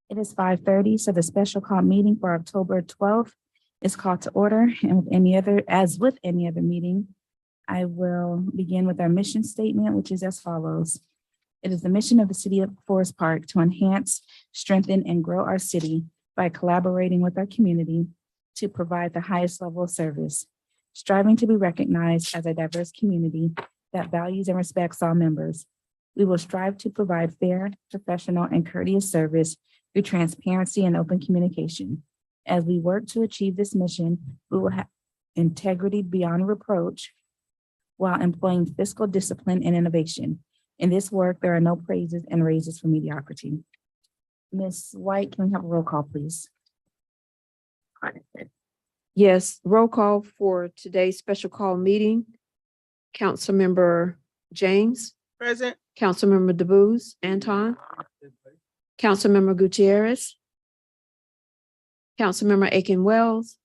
It is 5:30, so the special call meeting for October 12th is called to order. And with any other meeting, I will begin with our mission statement, which is as follows. It is the mission of the City of Forest Park to enhance, strengthen, and grow our city by collaborating with our community to provide the highest level of service, striving to be recognized as a diverse community that values and respects all members. We will strive to provide fair, professional, and courteous service through transparency and open communication. As we work to achieve this mission, we will have integrity beyond reproach while employing fiscal discipline and innovation. In this work, there are no praises and raises for mediocrity. Ms. White, can we have a roll call, please? Yes, roll call for today's special call meeting. Councilmember James. Present. Councilmember DeBose, Anton. Councilmember Gutierrez. Councilmember Aiken-Wells.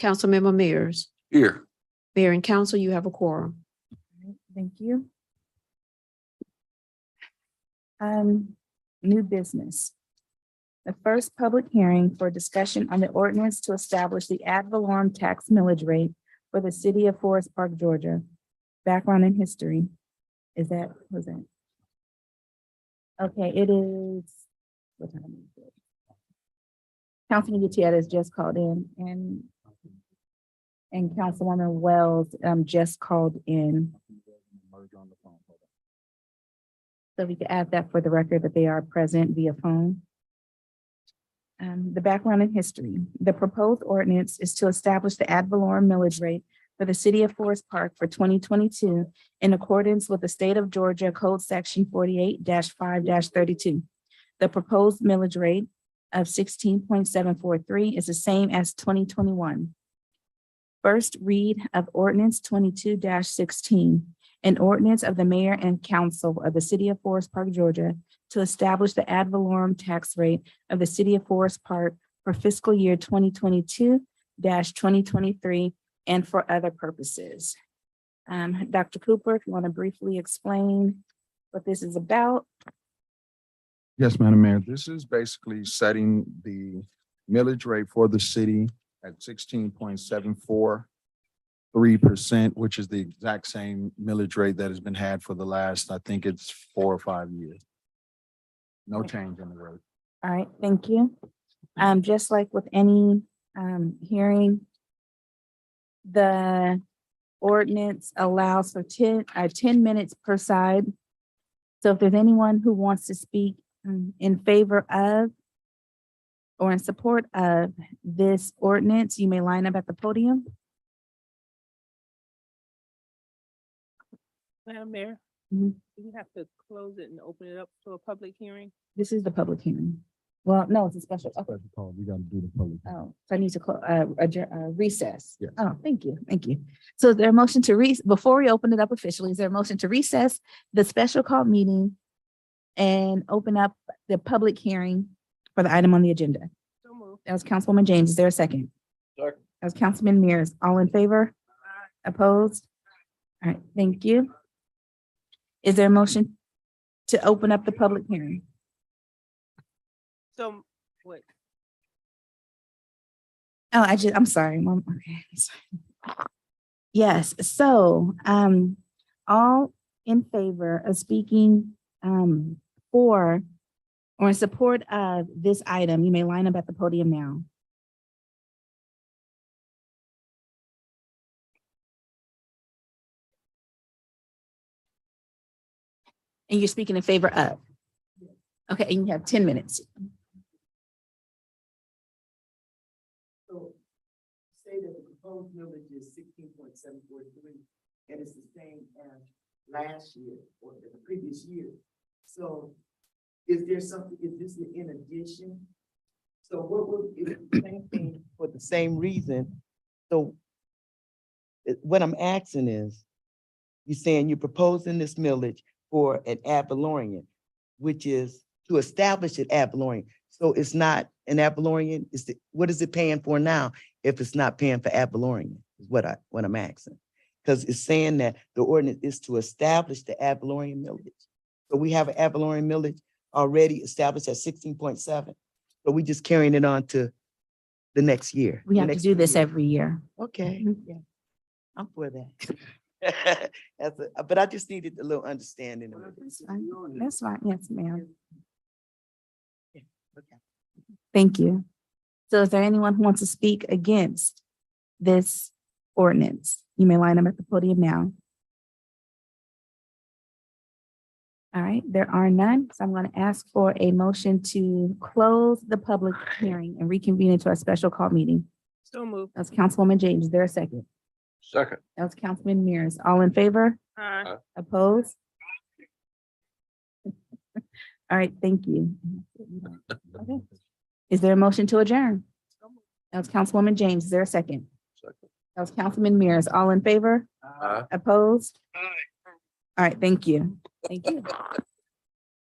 Councilmember Mears. Here. Mayor and council, you have a quorum. Thank you. New business. The first public hearing for discussion on the ordinance to establish the ad valorem tax millage rate for the city of Forest Park, Georgia. Background and history. Was that? Okay, it is. What time is it? Councilman Gutierrez just called in and Councilwoman Wells just called in. So we can add that for the record that they are present via phone. The background and history. The proposed ordinance is to establish the ad valorem millage rate for the city of Forest Park for 2022 in accordance with the state of Georgia Code Section 48-5-32. The proposed millage rate of 16.743 is the same as 2021. First read of ordinance 22-16, an ordinance of the mayor and council of the city of Forest Park, Georgia, to establish the ad valorem tax rate of the city of Forest Park for fiscal year 2022-2023 and for other purposes. Dr. Cooper, if you want to briefly explain what this is about. Yes, Madam Mayor, this is basically setting the millage rate for the city at 16.743%, which is the exact same millage rate that has been had for the last, I think it's 4 or 5 years. No change in the rate. All right, thank you. Just like with any hearing, the ordinance allows for 10 minutes per side. So if there's anyone who wants to speak in favor of or in support of this ordinance, you may line up at the podium. Madam Mayor, Mhm. we have to close it and open it up to a public hearing. This is the public hearing. Well, no, it's a special. Okay. Special call, we got to do the public. Oh, so I need to recess. Yes. Oh, thank you. So is there a motion to before we open it up officially, is there a motion to recess the special call meeting and open up the public hearing for the item on the agenda? So moved. That was Councilwoman James. Is there a second? Second. That was Councilman Mears. All in favor? Opposed? All right, thank you. Is there a motion to open up the public hearing? So what? Oh, I'm sorry. Mom. Okay. I'm sorry. Yes, so all in favor of speaking for or in support of this item, you may line up at the podium now. And you're speaking in favor of? Okay, and you have 10 minutes. So say that the proposed millage is 16.743, and it's the same as last year or the previous year. So is there something, is this in addition? So what would, if it's the same thing for the same reason? So what I'm asking is, you're saying you're proposing this millage for an ad valorem, which is to establish an ad valorem. So it's not an ad valorem, what is it paying for now if it's not paying for ad valorem, is what I'm asking. Because it's saying that the ordinance is to establish the ad valorem millage. So we have an ad valorem millage already established at 16.7, but we just carrying it on to the next year. We the have to next do few this years. every year. Okay, Mhm. yeah, I'm for that. But I just needed a little understanding. of it. That's fine. That's fine. Yes, ma'am. Okay. Thank you. So is there anyone who wants to speak against this ordinance? You may line up at the podium now. All right, there are none, so I'm going to ask for a motion to close the public hearing and reconvene into our special call meeting. So moved. That's Councilwoman James. Is there a second? Second. That was Councilman Mears. All in favor? Aye. Opposed? All right, thank you. Okay. Is there a motion to adjourn? That was Councilwoman James. Is there a second? Second. That was Councilman Mears. All in favor? Aye. Opposed? All right, thank you. Thank you.